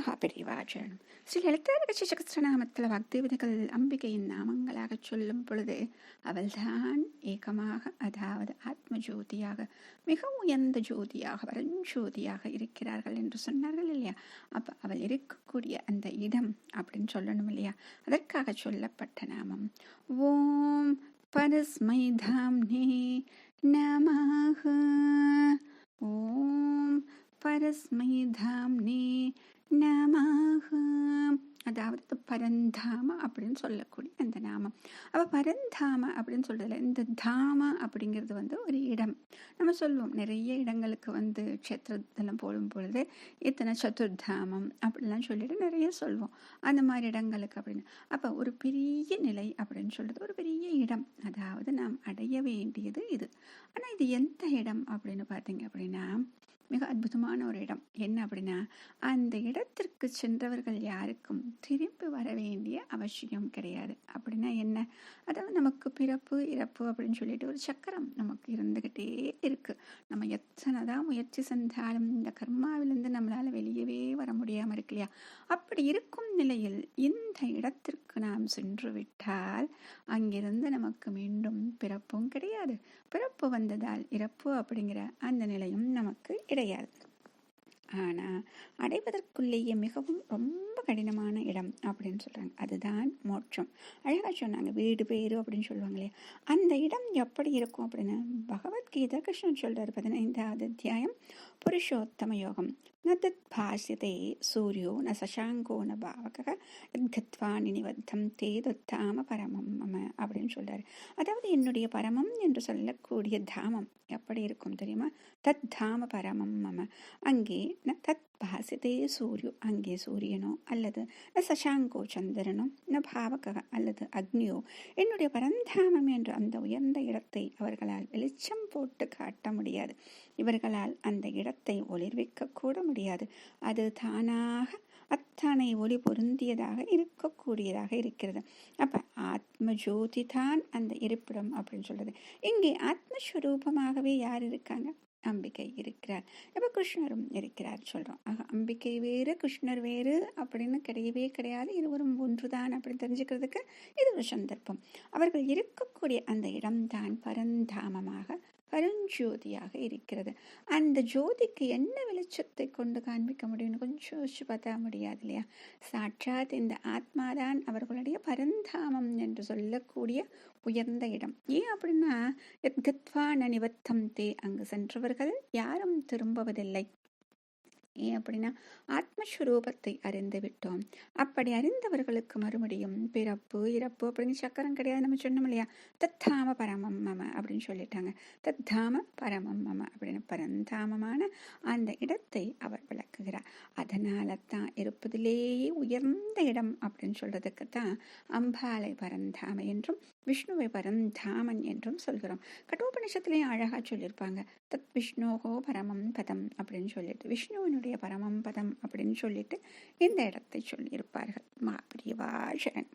மகாபெரிவாச்சரணம். ஸ்ரீ லலிதாரகட்சி சகஸ்ரநாமத்தில் பக்திவிதிகள் அம்பிகையின் நாமங்களாக சொல்லும் பொழுது அவள்தான் ஏகமாக, அதாவது ஆத்ம ஜோதியாக, மிக உயர்ந்த ஜோதியாக, பரஞ்சோதியாக இருக்கிறார்கள் என்று சொன்னார்கள் இல்லையா? அப்போ அவள் இருக்கக்கூடிய அந்த இடம் அப்படின்னு சொல்லணும் இல்லையா? அதற்காக சொல்லப்பட்ட நாமம் ஓம் பரஸ்மை தாம்னே நமஹ. ஓம் பரஸ்மை தாம்னே நமஹ. அதாவது பரந்தாம அப்படின்னு சொல்லக்கூடிய அந்த நாமம். அப்போ பரந்தாம அப்படின்னு சொல்றதுல இந்த தாம அப்படிங்கிறது ஒரு இடம். நம்ம சொல்லுவோம் நிறைய இடங்களுக்கு க்ஷேத்திரத்தெல்லாம் போடும் பொழுது இத்தனை சதுர்தாமம் அப்படிலாம் சொல்லிட்டு நிறைய சொல்லுவோம் அந்த மாதிரி இடங்களுக்கு அப்படின்னு. அப்போ ஒரு பெரிய நிலை அப்படின்னு சொல்றது ஒரு பெரிய இடம், அதாவது நாம் அடைய வேண்டியது இது. ஆனால் இது எந்த இடம் அப்படின்னு பார்த்தீங்க அப்படின்னா மிக அற்புதமான ஒரு இடம். என்ன அப்படின்னா, அந்த இடத்திற்கு சென்றவர்கள் யாருக்கும் திரும்பி வர வேண்டிய அவசியம் கிடையாது. அப்படின்னா என்ன? அதாவது நமக்கு பிறப்பு இறப்பு அப்படின்னு சொல்லிட்டு ஒரு சக்கரம் நமக்கு இருந்துகிட்டே இருக்கு. நம்ம எத்தனைதான் முயற்சி செஞ்சாலும் இந்த கர்மாவிலிருந்து நம்மளால வெளியவே வர முடியாம இருக்கு இல்லையா? அப்படி இருக்கும் நிலையில் இந்த இடத்திற்கு நாம் சென்று விட்டால் அங்கிருந்து நமக்கு மீண்டும் பிறப்பும் கிடையாது, பிறப்பு வந்ததால் இறப்பு அப்படிங்கிற அந்த நிலையும் நமக்கு கிடையாது. ஆனா அடைவதற்குள்ளேயே மிகவும் ரொம்ப கடினமான இடம் அப்படின்னு சொல்றாங்க, அதுதான் மோட்சம். அழகா சொன்னாங்க, வீடு பேரு அப்படின்னு சொல்லுவாங்களே, அந்த இடம் எப்படி இருக்கும் அப்படின்னு பகவத்கீதை கிருஷ்ணன் சொல்றாரு 15வது அத்தியாயம் புருஷோத்தம யோகம். ந தத் பாசிதே சூரியோ ந சசாங்கோ ந பாவக கத்வா நிவத்தம் தே தொத்தாம பரமம் மம அப்படின்னு சொல்றாரு. அதாவது என்னுடைய பரமம் என்று சொல்லக்கூடிய தாமம் எப்படி இருக்கும் தெரியுமா? தத் தாம பரமம் மம. அங்கே ந தத் பாசிதே சூரியோ, அங்கே சூரியனோ அல்லது ந சசாங்கோ சந்திரனோ ந பாவக அல்லது அக்னியோ என்னுடைய பரந்தாமம் என்ற அந்த உயர்ந்த இடத்தை அவர்களால் வெளிச்சம் போட்டு காட்ட முடியாது. இவர்களால் அந்த இடத்தை ஒளிர்விக்க கூட முடியாது. அது தானாக அத்தனை ஒளி பொருந்தியதாக இருக்கக்கூடியதாக இருக்கிறது. அப்ப ஆத்ம ஜோதி தான் அந்த இருப்பிடம் அப்படின்னு சொல்றது. இங்கே ஆத்மஸ்வரூபமாகவே யார் இருக்காங்க? அம்பிகை இருக்கிறார். இப்ப கிருஷ்ணரும் இருக்கிறார் சொல்றோம். அம்பிகை வேறு கிருஷ்ணர் வேறு அப்படின்னு கிடையவே கிடையாது, இருவரும் ஒன்றுதான் அப்படின்னு தெரிஞ்சுக்கிறதுக்கு இது ஒரு சந்தர்ப்பம். அவர்கள் இருக்கக்கூடிய அந்த இடம்தான் பரந்தாமமாக பரஞ்சோதியாக இருக்கிறது. அந்த ஜோதிக்கு என்ன வெளிச்சத்தை கொண்டு காண்பிக்க முடியும்னு கொஞ்சம் யோசிச்சு பார்த்தா முடியாது இல்லையா? சாட்சாத் இந்த ஆத்மாதான் அவர்களுடைய பரந்தாமம் என்று சொல்லக்கூடிய உயர்ந்த இடம். ஏன் அப்படின்னா கத்வா நிவத்தம் தே, அங்கு சென்றவர்கள் யாரும் திரும்புவதில்லை. ஏன் அப்படின்னா ஆத்மஸ்வரூபத்தை அறிந்து விட்டோம். அப்படி அறிந்தவர்களுக்கு மறுபடியும் பிறப்பு இறப்பு அப்படின்னு சக்கரம் கிடையாது. நம்ம சொன்னோம் இல்லையா, தத்தாம பரமம் மம அப்படின்னு சொல்லிட்டாங்க. தத்தாம பரமம் மம அப்படின்னு பரந்தாமமான அந்த இடத்தை அவர் விளக்குகிறார். அதனால தான் இருப்பதிலேயே உயர்ந்த இடம் அப்படின்னு சொல்றதுக்கு தான் அம்பாலை பரந்தாம என்றும் விஷ்ணுவை பரந்தாமன் என்றும் சொல்கிறோம். கட்டோபனிஷத்துலேயும் அழகா சொல்லியிருப்பாங்க, தத் விஷ்ணோகோ பரமம் பதம் அப்படின்னு சொல்லிட்டு, விஷ்ணுவினுடைய பரமம் பதம் அப்படின்னு சொல்லிட்டு இந்த இடத்தை சொல்லியிருப்பார்கள். மகாபிரியவா சரணம்.